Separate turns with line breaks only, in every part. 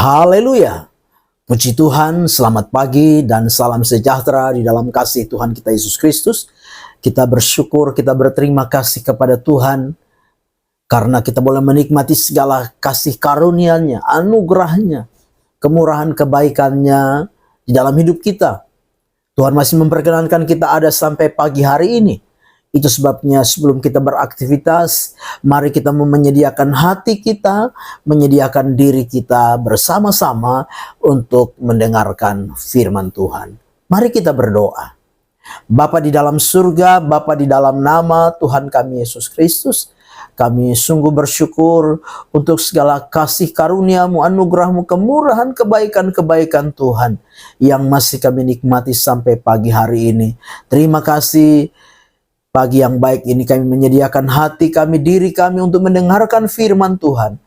Haleluya. Puji Tuhan, selamat pagi dan salam sejahtera di dalam kasih Tuhan kita Yesus Kristus. Kita bersyukur, kita berterima kasih kepada Tuhan karena kita boleh menikmati segala kasih karunia-Nya, anugerah-Nya, kemurahan kebaikan-Nya di dalam hidup kita. Tuhan masih memperkenankan kita ada sampai pagi hari ini. Itu sebabnya sebelum kita beraktivitas, mari kita menyediakan hati kita, menyediakan diri kita bersama-sama untuk mendengarkan firman Tuhan. Mari kita berdoa. Bapa di dalam surga, Bapa di dalam nama Tuhan kami Yesus Kristus, kami sungguh bersyukur untuk segala kasih karunia-Mu, anugerah-Mu, kemurahan, kebaikan-kebaikan Tuhan yang masih kami nikmati sampai pagi hari ini. Terima kasih. Pagi yang baik ini kami menyediakan hati kami, diri kami untuk mendengarkan firman Tuhan.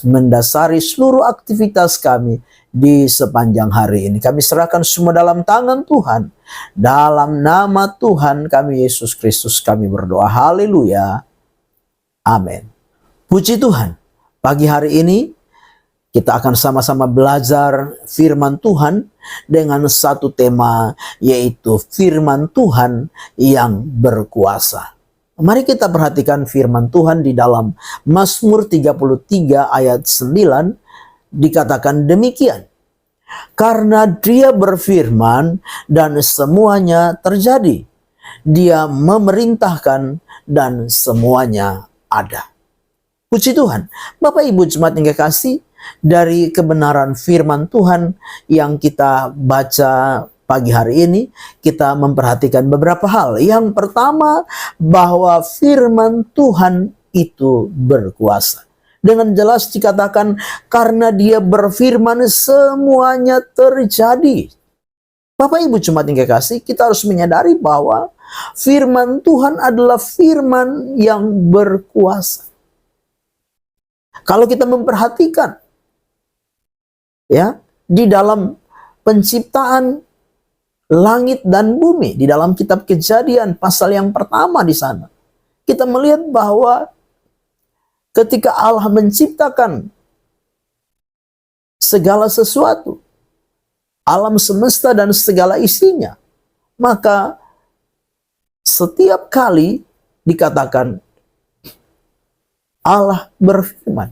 Mendasari seluruh aktivitas kami di sepanjang hari ini. Kami serahkan semua dalam tangan Tuhan. Dalam nama Tuhan kami Yesus Kristus kami berdoa. Haleluya. Amin. Puji Tuhan. Pagi hari ini kita akan sama-sama belajar firman Tuhan dengan satu tema, yaitu firman Tuhan yang berkuasa. Mari kita perhatikan firman Tuhan di dalam Mazmur 33 ayat 9, dikatakan demikian. Karena Dia berfirman dan semuanya terjadi. Dia memerintahkan dan semuanya ada. Puji Tuhan. Bapak Ibu jemaat yang kekasih, dari kebenaran firman Tuhan yang kita baca pagi hari ini, kita memperhatikan beberapa hal. Yang pertama, bahwa firman Tuhan itu berkuasa. Dengan jelas dikatakan, karena Dia berfirman semuanya terjadi. Bapak Ibu jemaat yang kekasih, kita harus menyadari bahwa firman Tuhan adalah firman yang berkuasa. Kalau kita memperhatikan, ya, di dalam penciptaan langit dan bumi, di dalam kitab Kejadian pasal yang pertama di sana, kita melihat bahwa ketika Allah menciptakan segala sesuatu, alam semesta dan segala isinya, maka setiap kali dikatakan Allah berfirman,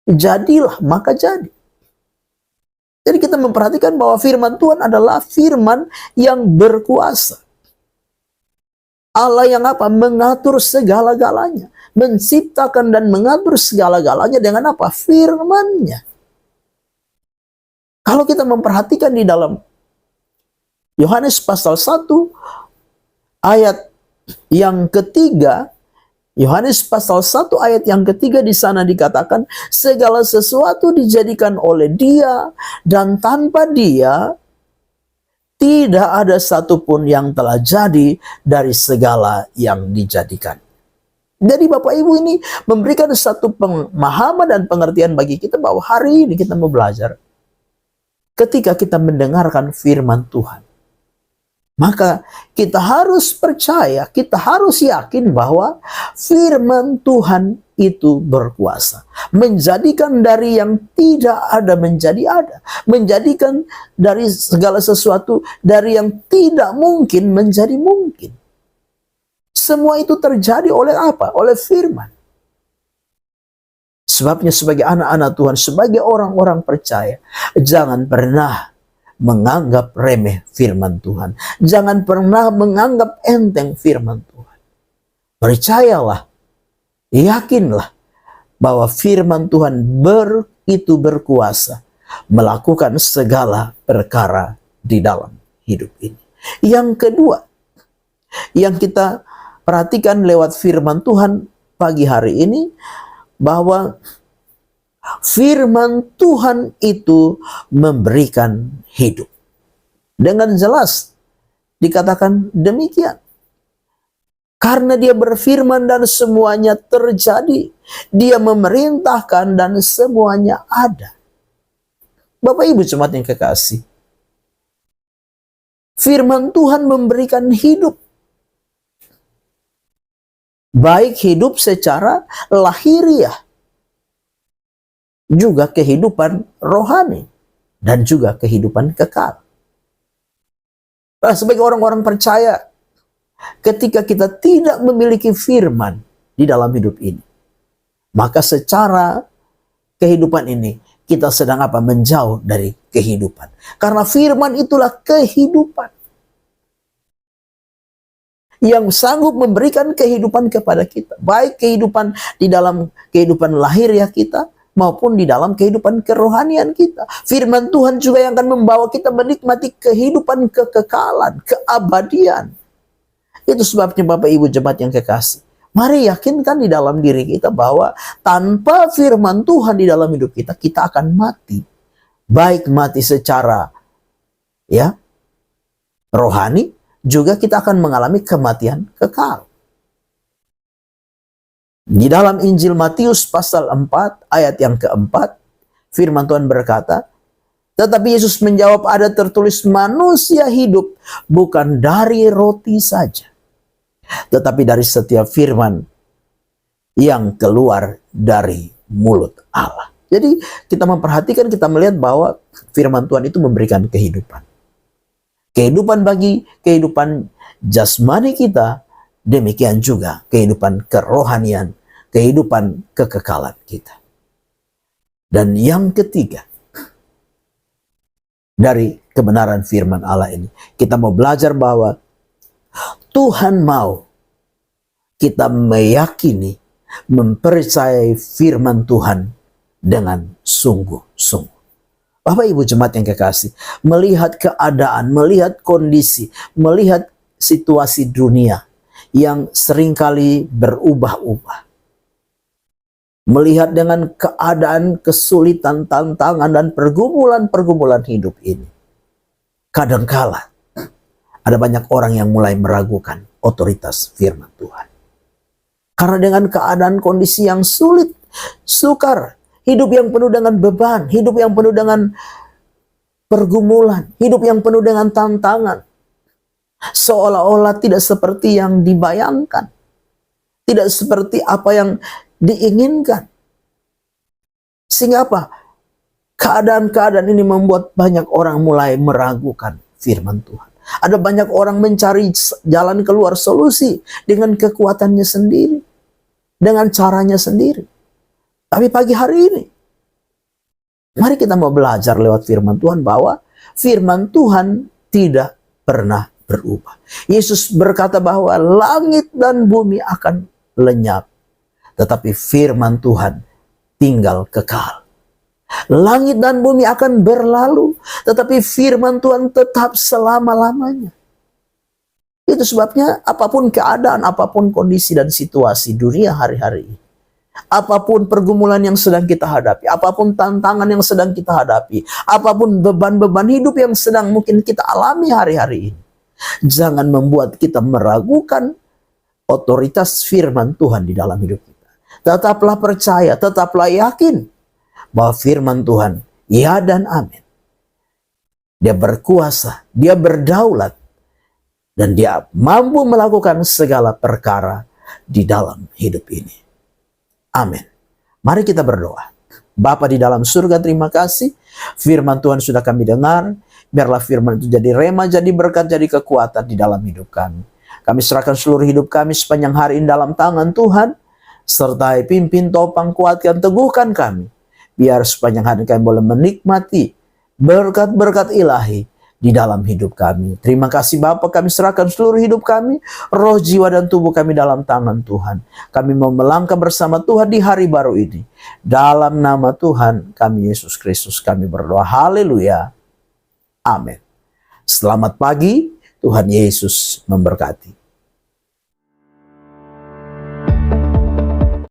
jadilah maka jadi. Jadi kita memperhatikan bahwa firman Tuhan adalah firman yang berkuasa. Allah yang apa? Mengatur segala-galanya. Menciptakan dan mengatur segala-galanya dengan apa? Firman-Nya. Kalau kita memperhatikan di dalam Yohanes pasal 1 ayat yang ketiga, Yohanes pasal 1 ayat yang ketiga di sana dikatakan, segala sesuatu dijadikan oleh Dia, dan tanpa Dia tidak ada satupun yang telah jadi dari segala yang dijadikan. Jadi Bapak Ibu ini memberikan satu pemahaman dan pengertian bagi kita bahwa hari ini kita mau belajar. Ketika kita mendengarkan firman Tuhan, maka kita harus percaya, kita harus yakin bahwa firman Tuhan itu berkuasa. Menjadikan dari yang tidak ada menjadi ada. Menjadikan dari segala sesuatu, dari yang tidak mungkin menjadi mungkin. Semua itu terjadi oleh apa? Oleh firman. Sebabnya sebagai anak-anak Tuhan, sebagai orang-orang percaya, jangan pernah menganggap remeh firman Tuhan. Jangan pernah menganggap enteng firman Tuhan. Percayalah, yakinlah bahwa firman Tuhan itu berkuasa melakukan segala perkara di dalam hidup ini. Yang kedua, yang kita perhatikan lewat firman Tuhan pagi hari ini, bahwa firman Tuhan itu memberikan hidup. Dengan jelas dikatakan demikian. Karena Dia berfirman dan semuanya terjadi. Dia memerintahkan dan semuanya ada. Bapak Ibu jemaat yang kekasih, firman Tuhan memberikan hidup. Baik hidup secara lahiriah, juga kehidupan rohani, dan juga kehidupan kekal. Nah, sebagai orang-orang percaya, ketika kita tidak memiliki firman di dalam hidup ini, maka secara kehidupan ini kita sedang apa? Menjauh dari kehidupan. Karena firman itulah kehidupan yang sanggup memberikan kehidupan kepada kita. Baik kehidupan di dalam kehidupan lahiriah kita, maupun di dalam kehidupan kerohanian kita. Firman Tuhan juga yang akan membawa kita menikmati kehidupan kekekalan, keabadian. Itu sebabnya Bapak Ibu jemaat yang kekasih, mari yakinkan di dalam diri kita bahwa tanpa firman Tuhan di dalam hidup kita, kita akan mati. Baik mati secara rohani, juga kita akan mengalami kematian kekal. Di dalam Injil Matius pasal 4 ayat yang keempat, firman Tuhan berkata, tetapi Yesus menjawab, ada tertulis manusia hidup bukan dari roti saja, tetapi dari setiap firman yang keluar dari mulut Allah. Jadi kita memperhatikan, kita melihat bahwa firman Tuhan itu memberikan kehidupan. Kehidupan bagi kehidupan jasmani kita, demikian juga kehidupan kerohanian, kehidupan kekekalan kita. Dan yang ketiga, dari kebenaran firman Allah ini, kita mau belajar bahwa Tuhan mau kita meyakini, mempercayai firman Tuhan dengan sungguh-sungguh. Bapak Ibu jemaat yang kekasih, melihat keadaan, melihat kondisi, melihat situasi dunia yang seringkali berubah-ubah, melihat dengan keadaan kesulitan, tantangan, dan pergumulan-pergumulan hidup ini, kadangkala ada banyak orang yang mulai meragukan otoritas firman Tuhan. Karena dengan keadaan kondisi yang sulit, sukar, hidup yang penuh dengan beban, hidup yang penuh dengan pergumulan, hidup yang penuh dengan tantangan, seolah-olah tidak seperti yang dibayangkan, tidak seperti apa yang diinginkan. Sehingga apa? Keadaan-keadaan ini membuat banyak orang mulai meragukan firman Tuhan. Ada banyak orang mencari jalan keluar, solusi dengan kekuatannya sendiri, dengan caranya sendiri. Tapi pagi hari ini, mari kita mau belajar lewat firman Tuhan bahwa firman Tuhan tidak pernah berubah. Yesus berkata bahwa langit dan bumi akan lenyap, tetapi firman Tuhan tinggal kekal. Langit dan bumi akan berlalu, tetapi firman Tuhan tetap selama-lamanya. Itu sebabnya apapun keadaan, apapun kondisi dan situasi dunia hari-hari ini, apapun pergumulan yang sedang kita hadapi, apapun tantangan yang sedang kita hadapi, apapun beban-beban hidup yang sedang mungkin kita alami hari-hari ini, jangan membuat kita meragukan otoritas firman Tuhan di dalam hidup kita. Tetaplah percaya, tetaplah yakin bahwa firman Tuhan, ya dan amin. Dia berkuasa, dia berdaulat, dan dia mampu melakukan segala perkara di dalam hidup ini. Amin. Mari kita berdoa. Bapa di dalam surga, terima kasih. Firman Tuhan sudah kami dengar. Biarlah firman itu jadi rema, jadi berkat, jadi kekuatan di dalam hidup kami. Kami serahkan seluruh hidup kami sepanjang hari ini dalam tangan Tuhan. Sertai, pimpin, topang, kuatkan, teguhkan kami. Biar sepanjang hari kami boleh menikmati berkat-berkat ilahi di dalam hidup kami. Terima kasih Bapa, kami serahkan seluruh hidup kami, roh, jiwa, dan tubuh kami dalam tangan Tuhan. Kami mau melangkah bersama Tuhan di hari baru ini. Dalam nama Tuhan kami Yesus Kristus kami berdoa. Haleluya. Amin. Selamat pagi, Tuhan Yesus memberkati.